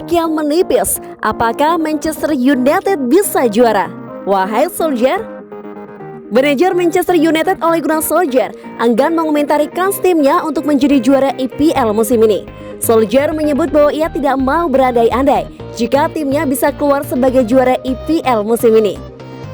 kian menipis. Apakah Manchester United bisa juara? Wahai Solskjaer. Manajer Manchester United Ole Gunnar Solskjaer enggan mengomentari kans timnya untuk menjadi juara EPL musim ini. Solskjaer menyebut bahwa ia tidak mau berandai-andai jika timnya bisa keluar sebagai juara EPL musim ini.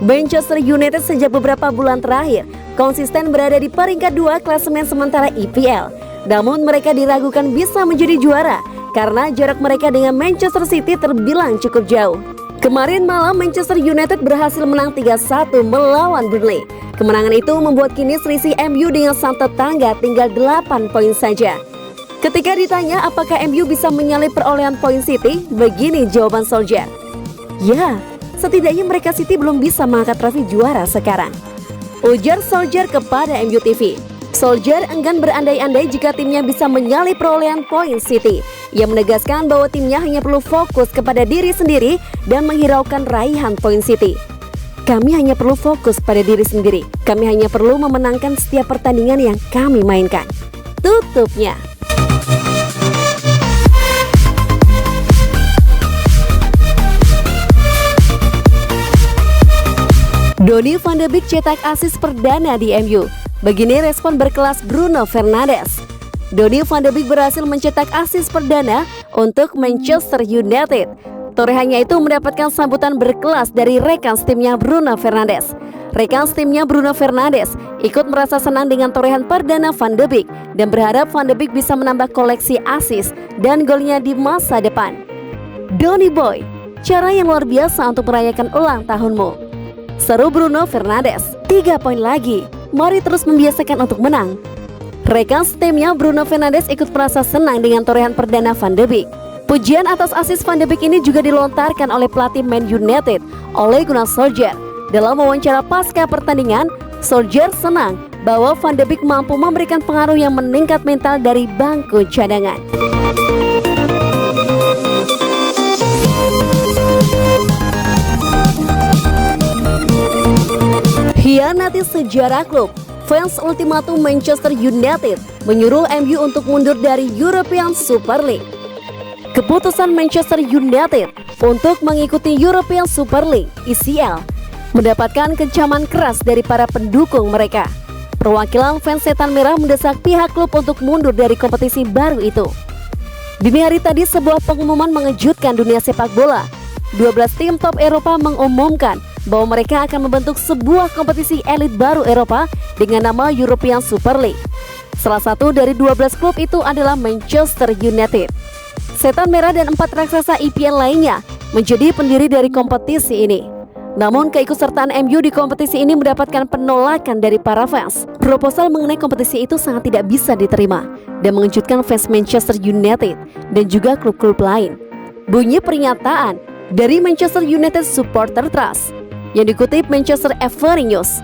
Manchester United sejak beberapa bulan terakhir konsisten berada di peringkat 2 klasemen sementara EPL. Namun mereka diragukan bisa menjadi juara karena jarak mereka dengan Manchester City terbilang cukup jauh. Kemarin malam Manchester United berhasil menang 3-1 melawan Burnley. Kemenangan itu membuat kini selisih MU dengan sang tetangga tinggal 8 poin saja. Ketika ditanya apakah MU bisa menyalip perolehan poin City, begini jawaban Solskjaer. Ya, setidaknya mereka City belum bisa mengangkat trofi juara sekarang, ujar Solskjaer kepada MU TV. Solskjaer enggan berandai-andai jika timnya bisa menyalip perolehan poin City. Ia menegaskan bahwa timnya hanya perlu fokus kepada diri sendiri dan menghiraukan raihan poin City. Kami hanya perlu fokus pada diri sendiri. Kami hanya perlu memenangkan setiap pertandingan yang kami mainkan, tutupnya. Donny van de Beek cetak assist perdana di MU. Begini respon berkelas Bruno Fernandes. Donny van de Beek berhasil mencetak assist perdana untuk Manchester United. Torehannya itu mendapatkan sambutan berkelas dari rekan timnya Bruno Fernandes. Rekan timnya Bruno Fernandes ikut merasa senang dengan torehan perdana van de Beek dan berharap van de Beek bisa menambah koleksi assist dan golnya di masa depan. Donny Boy, cara yang luar biasa untuk merayakan ulang tahunmu, seru Bruno Fernandes. 3 poin lagi, mari terus membiasakan untuk menang. Rekan timnya Bruno Fernandes ikut merasa senang dengan torehan perdana van de Beek. Pujian atas assist van de Beek ini juga dilontarkan oleh pelatih Man United Ole Gunnar Solskjaer. Dalam wawancara pasca pertandingan, Solskjaer senang bahwa van de Beek mampu memberikan pengaruh yang meningkat mental dari bangku cadangan. Hianati sejarah klub. Fans ultimatum Manchester United menyuruh MU untuk mundur dari European Super League. Keputusan Manchester United untuk mengikuti European Super League (ECL) mendapatkan kecaman keras dari para pendukung mereka. Perwakilan fans Setan Merah mendesak pihak klub untuk mundur dari kompetisi baru itu. Dini hari tadi sebuah pengumuman mengejutkan dunia sepak bola. 12 tim top Eropa mengumumkan bahwa mereka akan membentuk sebuah kompetisi elit baru Eropa dengan nama European Super League. Salah satu dari 12 klub itu adalah Manchester United. Setan Merah dan 4 raksasa EPL lainnya menjadi pendiri dari kompetisi ini. Namun keikutsertaan MU di kompetisi ini mendapatkan penolakan dari para fans. Proposal mengenai kompetisi itu sangat tidak bisa diterima dan mengejutkan fans Manchester United dan juga klub-klub lain. Bunyi pernyataan dari Manchester United Supporter Trust yang dikutip Manchester Evening News.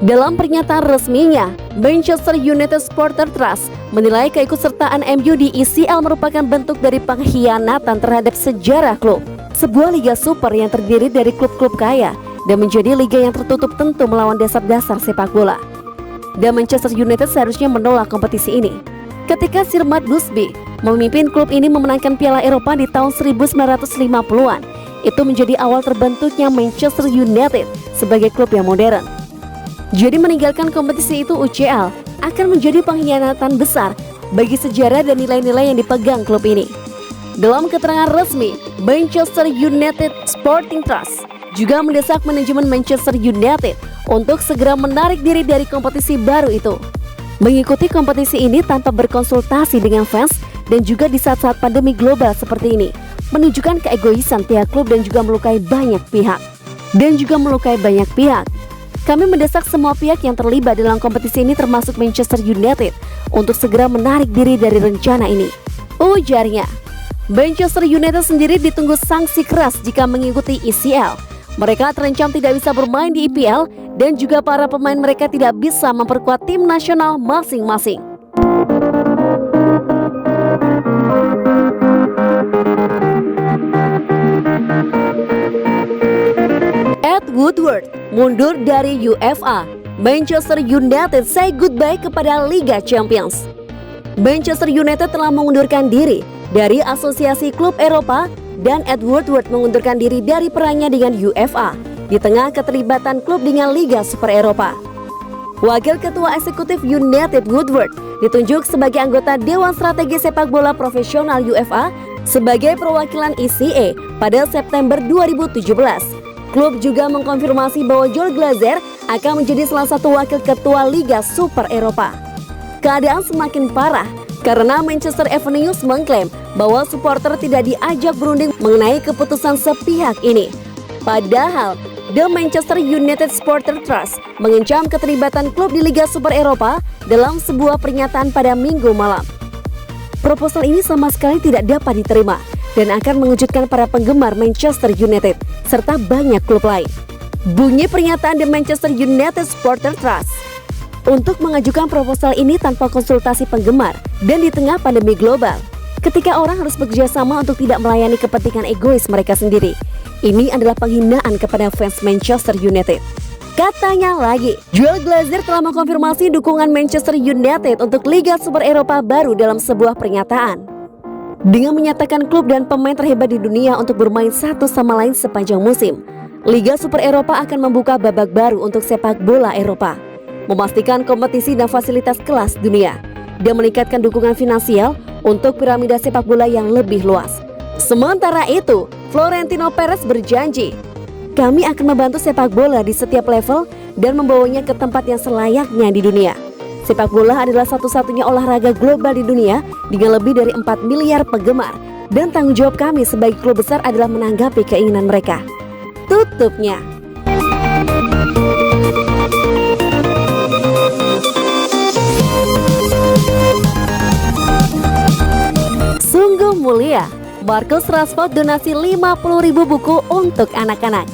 Dalam pernyataan resminya, Manchester United Supporter Trust menilai keikutsertaan MU di ECL merupakan bentuk dari pengkhianatan terhadap sejarah klub. Sebuah liga super yang terdiri dari klub-klub kaya dan menjadi liga yang tertutup tentu melawan dasar-dasar sepak bola. Dan Manchester United seharusnya menolak kompetisi ini. Ketika Sir Matt Busby memimpin klub ini memenangkan Piala Eropa di tahun 1950-an, itu menjadi awal terbentuknya Manchester United sebagai klub yang modern. Jadi meninggalkan kompetisi itu UCL akan menjadi pengkhianatan besar bagi sejarah dan nilai-nilai yang dipegang klub ini. Dalam keterangan resmi, Manchester United Sporting Trust juga mendesak manajemen Manchester United untuk segera menarik diri dari kompetisi baru itu. Mengikuti kompetisi ini tanpa berkonsultasi dengan fans dan juga di saat-saat pandemi global seperti ini menunjukkan keegoisan pihak klub dan juga melukai banyak pihak. Kami mendesak semua pihak yang terlibat dalam kompetisi ini termasuk Manchester United untuk segera menarik diri dari rencana ini, ujarnya. Manchester United sendiri ditunggu sanksi keras jika mengikuti ECL. Mereka terancam tidak bisa bermain di EPL dan juga para pemain mereka tidak bisa memperkuat tim nasional masing-masing. Ed Woodward mundur dari UEFA. Manchester United say goodbye kepada Liga Champions. Manchester United telah mengundurkan diri dari Asosiasi Klub Eropa dan Ed Woodward mengundurkan diri dari perannya dengan UEFA di tengah keterlibatan klub dengan Liga Super Eropa. Wakil Ketua Eksekutif United Woodward ditunjuk sebagai anggota Dewan Strategi Sepak Bola Profesional UEFA sebagai perwakilan ECA pada September 2017. Klub juga mengkonfirmasi bahwa Joel Glazer akan menjadi salah satu wakil ketua Liga Super Eropa. Keadaan semakin parah karena Manchester Evening News mengklaim bahwa supporter tidak diajak berunding mengenai keputusan sepihak ini. Padahal, The Manchester United Supporter Trust mengancam keterlibatan klub di Liga Super Eropa dalam sebuah pernyataan pada Minggu malam. Proposal ini sama sekali tidak dapat diterima dan akan mengejutkan para penggemar Manchester United serta banyak klub lain. Bunyi pernyataan The Manchester United Supporter Trust. Untuk mengajukan proposal ini tanpa konsultasi penggemar dan di tengah pandemi global, ketika orang harus bekerja sama untuk tidak melayani kepentingan egois mereka sendiri, ini adalah penghinaan kepada fans Manchester United. Katanya lagi, Joel Glazer telah mengkonfirmasi dukungan Manchester United untuk Liga Super Eropa baru dalam sebuah pernyataan. Dengan menyatakan klub dan pemain terhebat di dunia untuk bermain satu sama lain sepanjang musim, Liga Super Eropa akan membuka babak baru untuk sepak bola Eropa, memastikan kompetisi dan fasilitas kelas dunia, dan meningkatkan dukungan finansial untuk piramida sepak bola yang lebih luas. Sementara itu, Florentino Perez berjanji, kami akan membantu sepak bola di setiap level dan membawanya ke tempat yang selayaknya di dunia. Sepak bola adalah satu-satunya olahraga global di dunia dengan lebih dari 4 miliar penggemar, dan tanggung jawab kami sebagai klub besar adalah menanggapi keinginan mereka. Tutupnya. Sungguh mulia, Marcus Rashford donasi 50.000 buku untuk anak-anak.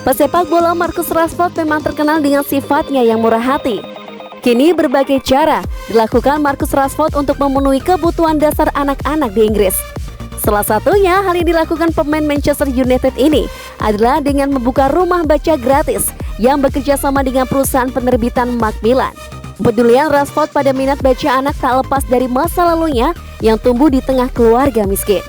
Pesepak bola Marcus Rashford memang terkenal dengan sifatnya yang murah hati. Kini berbagai cara dilakukan Marcus Rashford untuk memenuhi kebutuhan dasar anak-anak di Inggris. Salah satunya hal yang dilakukan pemain Manchester United ini adalah dengan membuka rumah baca gratis yang bekerja sama dengan perusahaan penerbitan Macmillan. Kepedulian Rashford pada minat baca anak tak lepas dari masa lalunya yang tumbuh di tengah keluarga miskin.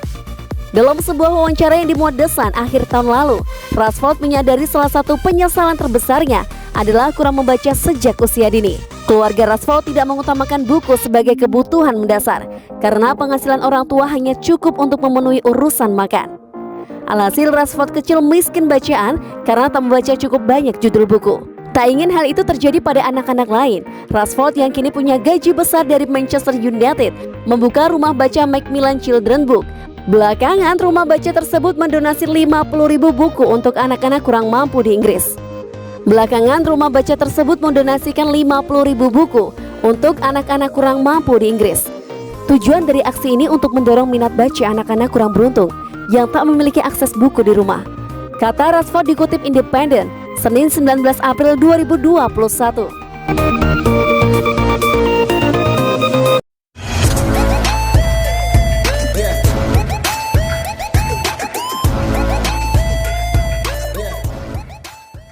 Dalam sebuah wawancara yang dimuat The Sun akhir tahun lalu, Rashford menyadari salah satu penyesalan terbesarnya adalah kurang membaca sejak usia dini. Keluarga Rashford tidak mengutamakan buku sebagai kebutuhan mendasar karena penghasilan orang tua hanya cukup untuk memenuhi urusan makan. Alhasil Rashford kecil miskin bacaan karena tak membaca cukup banyak judul buku. Tak ingin hal itu terjadi pada anak-anak lain, Rashford yang kini punya gaji besar dari Manchester United membuka rumah baca Macmillan Children Book. Belakangan rumah baca tersebut mendonasi 50.000 buku untuk anak-anak kurang mampu di Inggris. Belakangan rumah baca tersebut mendonasikan 50.000 buku untuk anak-anak kurang mampu di Inggris. Tujuan dari aksi ini untuk mendorong minat baca anak-anak kurang beruntung yang tak memiliki akses buku di rumah, kata Rashford dikutip Independent, Senin 19 April 2021.